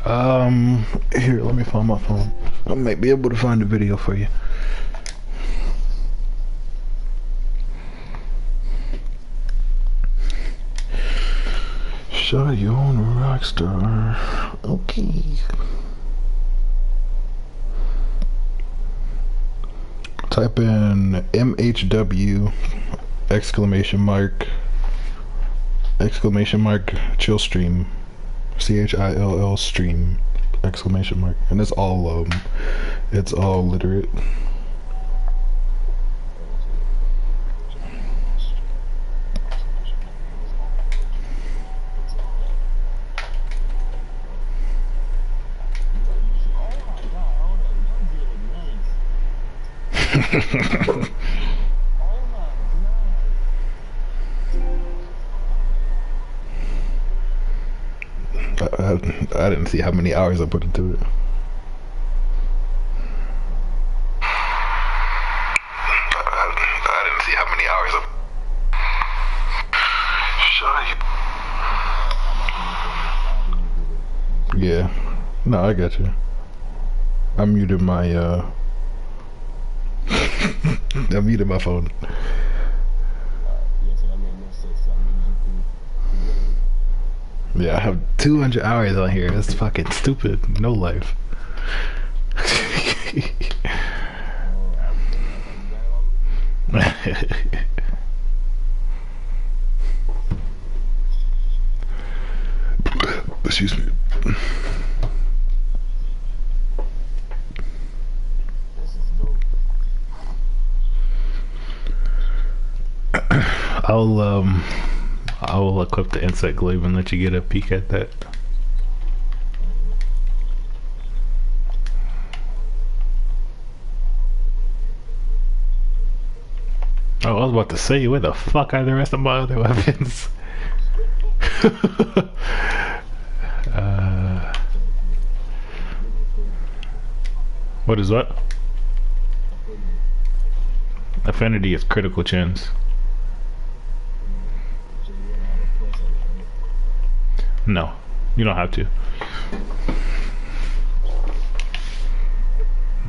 Here, let me find my phone. I might be able to find a video for you. Shot you on a rock star. Okay. Type in MHW exclamation mark chill stream. CHILL stream exclamation mark. And it's all literate. I didn't see how many hours I put into it. I didn't see how many hours I... Yeah. No, I got you. I muted my I muted my phone. Yeah, I have 200 hours on here. That's fucking stupid. No life. Excuse me. I will equip the insect glaive and let you get a peek at that. Oh, I was about to say, where the fuck are the rest of my other weapons? What is what? Affinity is critical chance. No, you don't have to.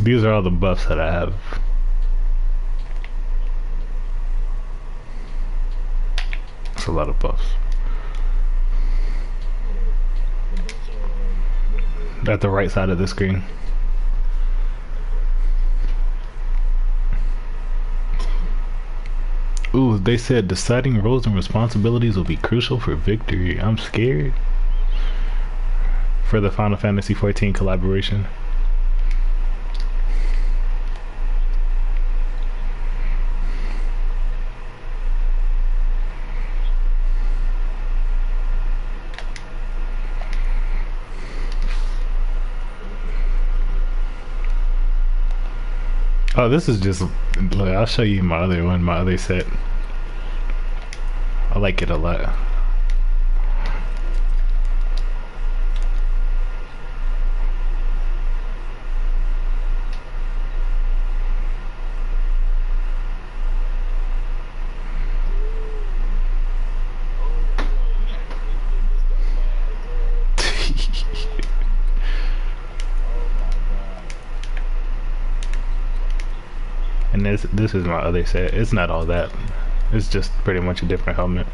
These are all the buffs that I have. That's a lot of buffs. At the right side of the screen. Ooh, they said deciding roles and responsibilities will be crucial for victory. I'm scared. For the Final Fantasy XIV collaboration. Oh, this is just, look, I'll show you my other one, my other set. I like it a lot. And this is my other set. It's not all that. It's just pretty much a different helmet.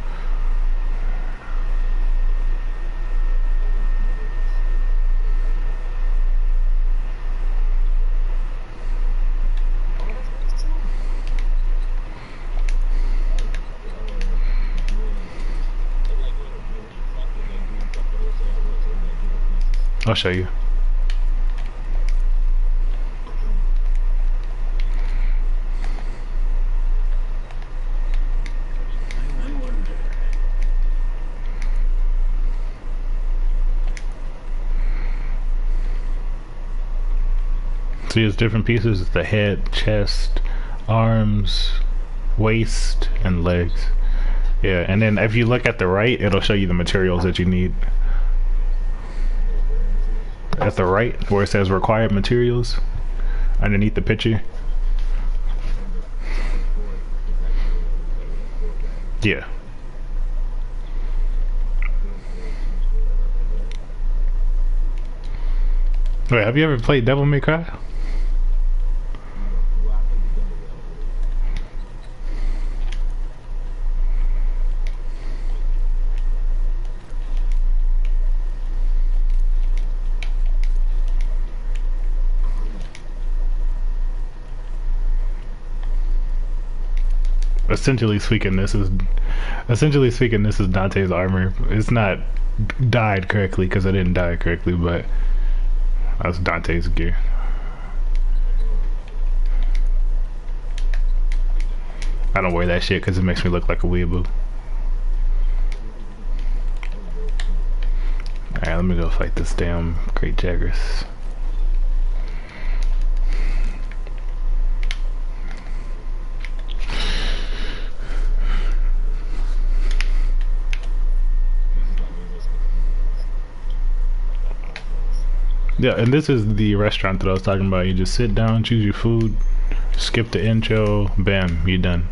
I'll show you. See, it's different pieces. It's the head, chest, arms, waist, and legs. Yeah, and then if you look at the right, it'll show you the materials that you need. At the right, where it says required materials, underneath the picture. Yeah. Wait, have you ever played Devil May Cry? Essentially speaking, this is Dante's armor. It's not dyed correctly because I didn't dye it correctly, but that's Dante's gear. I don't wear that shit because it makes me look like a weeaboo. Alright, let me go fight this damn Great Jaggers. Yeah, and this is the restaurant that I was talking about. You just sit down, choose your food, skip the intro, bam, you're done.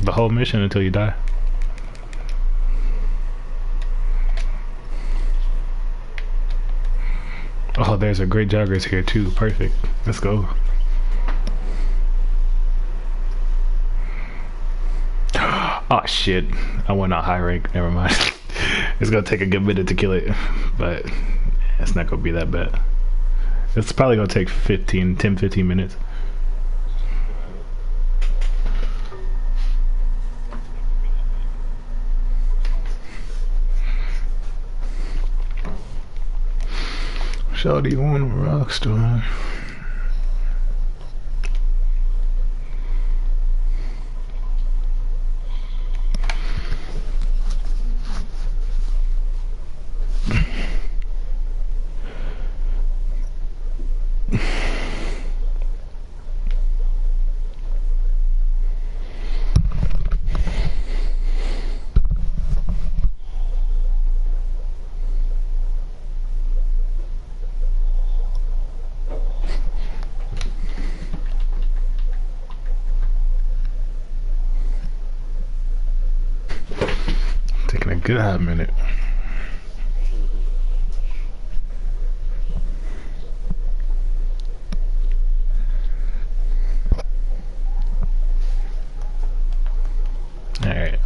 The whole mission until you die. Oh, there's a Great Joggers here too. Perfect. Let's go. Oh shit, I went on high rank, never mind. It's gonna take a good minute to kill it, but it's not gonna be that bad. It's probably gonna take 10, 15 minutes. Shawty, you want a rock star? Taking a good hot minute. All right.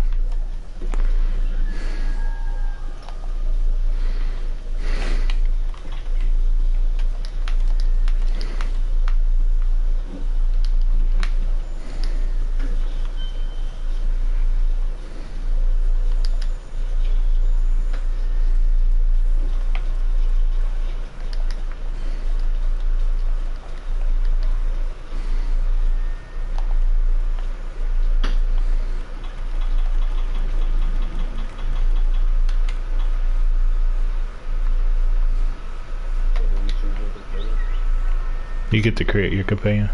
You get to create your companion.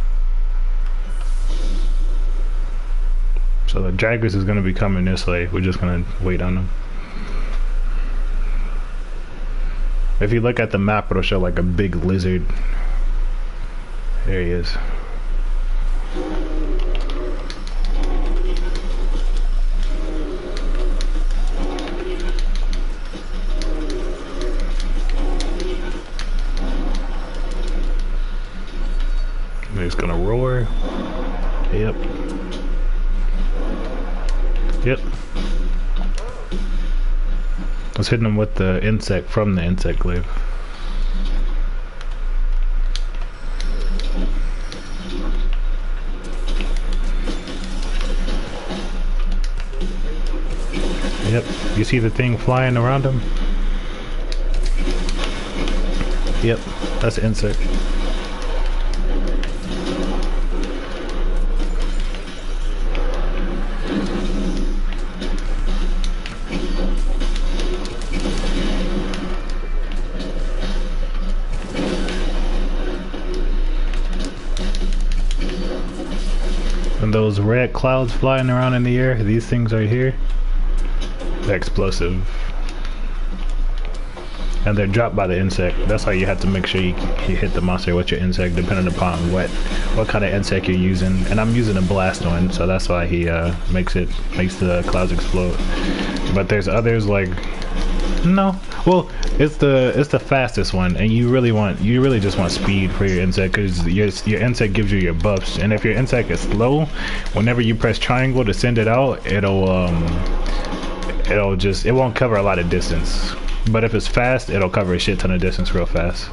So the Jaggers is gonna be coming this way. We're just gonna wait on them. If you look at the map, it'll show like a big lizard. There he is. He's gonna roar. Yep. Yep. I was hitting him with the insect from the insect glaive. Yep. You see the thing flying around him? Yep. That's the insect. And those red clouds flying around in the air, these things right here, they're explosive. and they're dropped by the insect. That's why you have to make sure you hit the monster with your insect, depending upon what kind of insect you're using. And I'm using a blast one, so that's why he makes the clouds explode. But there's others like no. Well, it's the fastest one, and you really just want speed for your insect, because your insect gives you your buffs. And if your insect is slow, whenever you press triangle to send it out, it won't cover a lot of distance. But if it's fast, it'll cover a shit ton of distance real fast.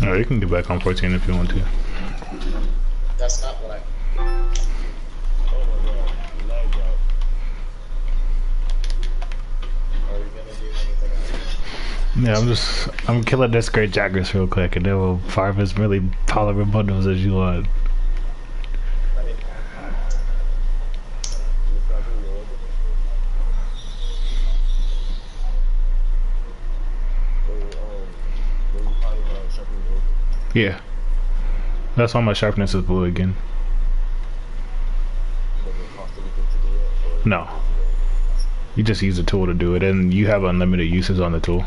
No, you can get back on 14 if you want to. That's not what I. Oh my god, lag drop. Are we gonna do anything else? Yeah, I'm killing this great Jagras real quick, and then we'll farm as really polymer bundles as you want. Yeah, that's why my sharpness is blue again. No, you just use the tool to do it, and you have unlimited uses on the tool.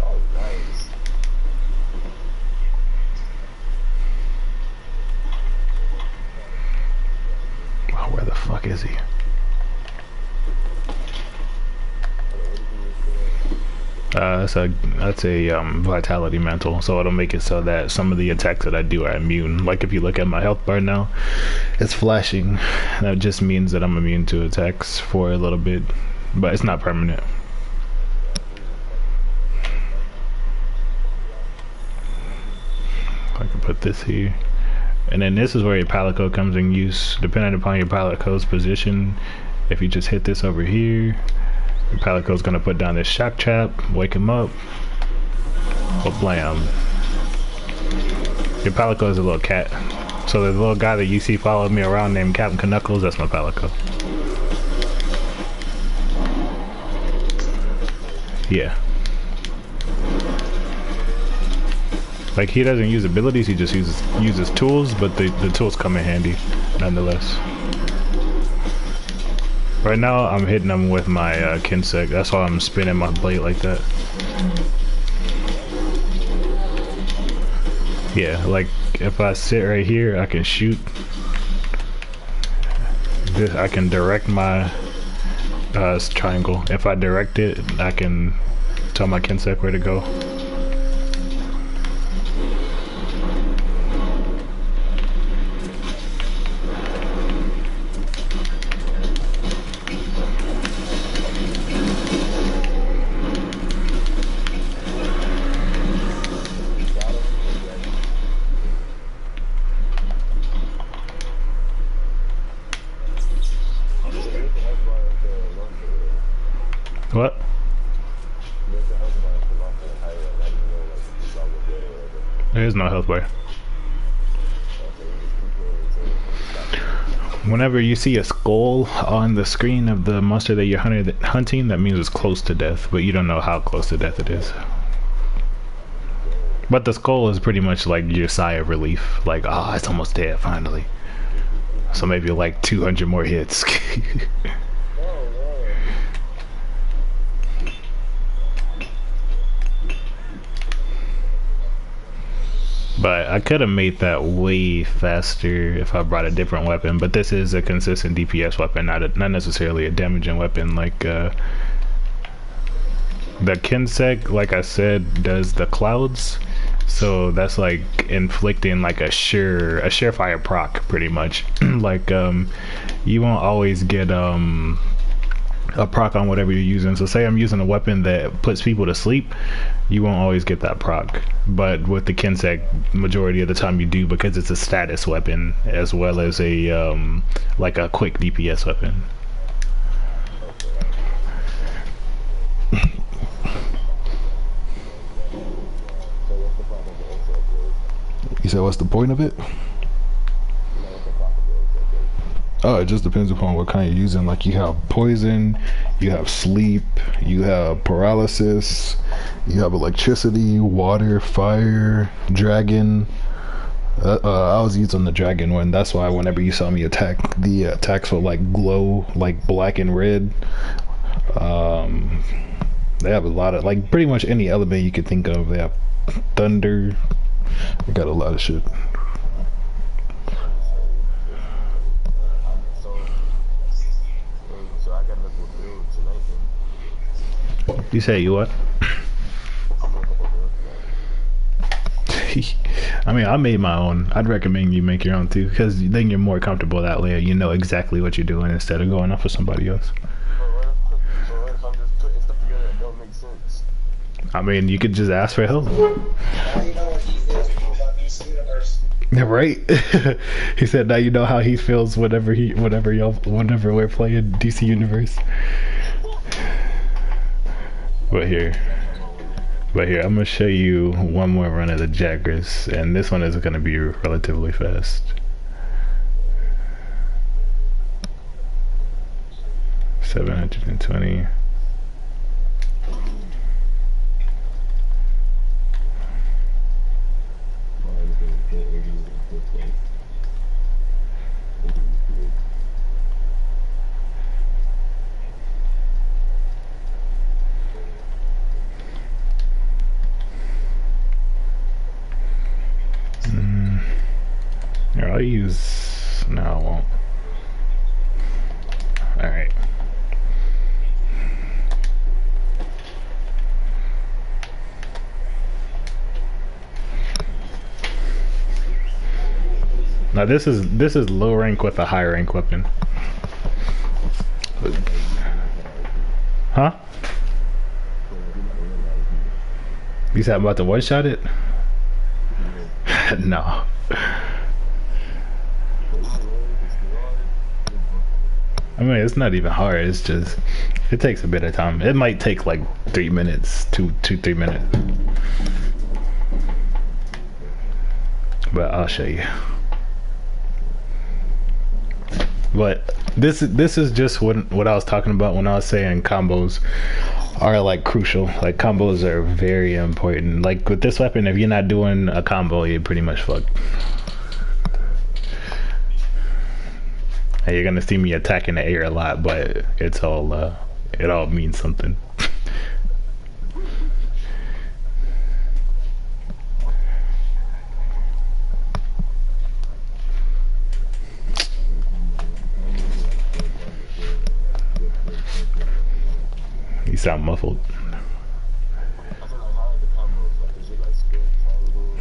Oh, nice. Oh, where the fuck is he? That's a vitality mantle, so it'll make it so that some of the attacks that I do are immune. Like if you look at my health bar now, it's flashing. That just means that I'm immune to attacks for a little bit, but it's not permanent. I can put this here, and then this is where your pallet code comes in use. Depending upon your pallet code's position, if you just hit this over here, your pallet code's gonna put down this shock trap, wake him up, but blam. Your pallet code is a little cat. So the little guy that you see following me around named Captain Knuckles, that's my pallet code. Yeah. Like he doesn't use abilities, he just uses tools, but the tools come in handy nonetheless. Right now, I'm hitting them with my Kinsec. That's why I'm spinning my blade like that. Yeah, like if I sit right here, I can shoot. This, I can direct my triangle. If I direct it, I can tell my Kinsec where to go. What? There is no health bar. Whenever you see a skull on the screen of the monster that you're hunting, that means it's close to death, but you don't know how close to death it is. But the skull is pretty much like your sigh of relief, like, ah, oh, it's almost dead finally. So maybe like 200 more hits. But I could have made that way faster if I brought a different weapon. But this is a consistent DPS weapon, not necessarily a damaging weapon. Like the Kinsec, like I said, does the clouds. So that's like inflicting like a surefire proc, pretty much. Like you won't always get a proc on whatever you're using. So say I'm using a weapon that puts people to sleep, you won't always get that proc. But with the Kinsec, majority of the time you do, because it's a status weapon as well as a like a quick DPS weapon. You said, what's the point of it? Oh, it just depends upon what kind you're using. Like, you have poison, you have sleep, you have paralysis, you have electricity, water, fire, dragon. I was using the dragon one. That's why whenever you saw me attack, the attacks would like glow like black and red. They have a lot of, like, pretty much any element you could think of. They have thunder. They got a lot of shit. You say you what? I mean, I made my own. I'd recommend you make your own too, because then you're more comfortable that way. You know exactly what you're doing instead of going off of somebody else. I mean, you could just ask for help. Yeah, right. He said, "Now you know how he feels whenever we're playing DC Universe." But here, I'm gonna show you one more run of the Jaggers, and this one is gonna be relatively fast. 720. Here, I'll use... No, I won't. Alright. Now this is low rank with a high rank weapon. Huh? You said I'm about to one shot it? No. I mean, it's not even hard. It's just, it takes a bit of time. It might take like 3 minutes, 3 minutes. But I'll show you. But this is just what I was talking about when I was saying combos are like crucial. Like, combos are very important. Like with this weapon, if you're not doing a combo, you're pretty much fucked. And you're gonna see me attacking the air a lot, but it's all it all means something. You sound muffled.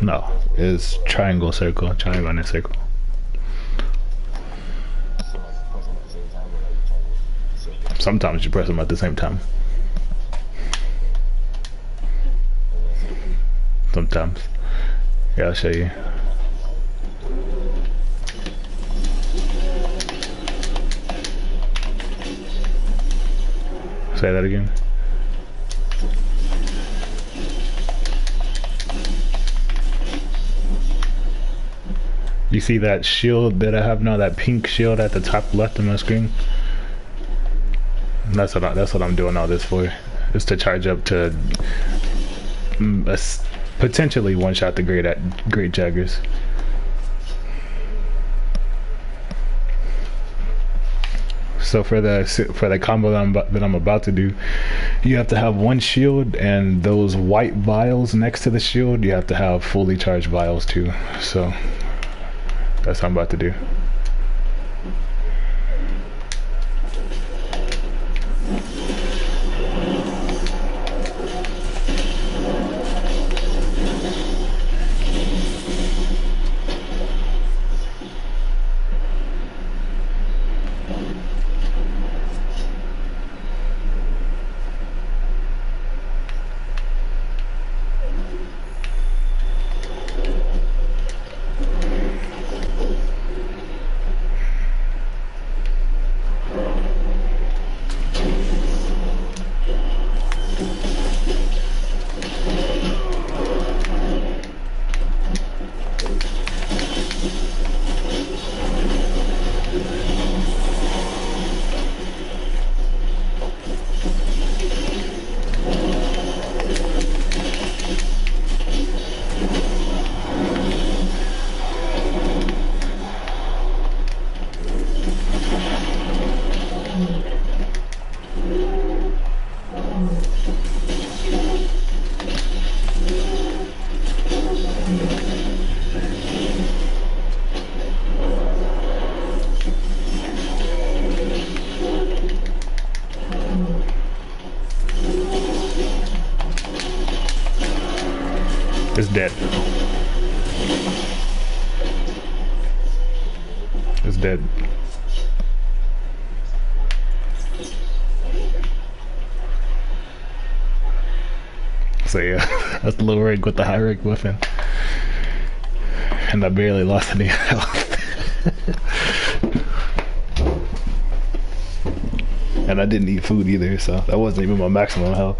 No, it's triangle, circle, triangle, and a circle. Sometimes you press them at the same time. Sometimes. Yeah, I'll show you. Say that again. You see that shield that I have now, that pink shield at the top left of my screen? That's what I'm doing all this for. Is to charge up to potentially one shot the great Jaggers. So for the combo that I'm about to do, you have to have one shield, and those white vials next to the shield, you have to have fully charged vials too. So that's what I'm about to do. It's dead. It's dead. So yeah, that's the low rank with the high rank weapon. And I barely lost any health. And I didn't eat food either, so that wasn't even my maximum health.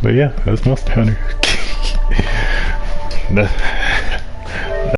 But yeah, that's Monster Hunter.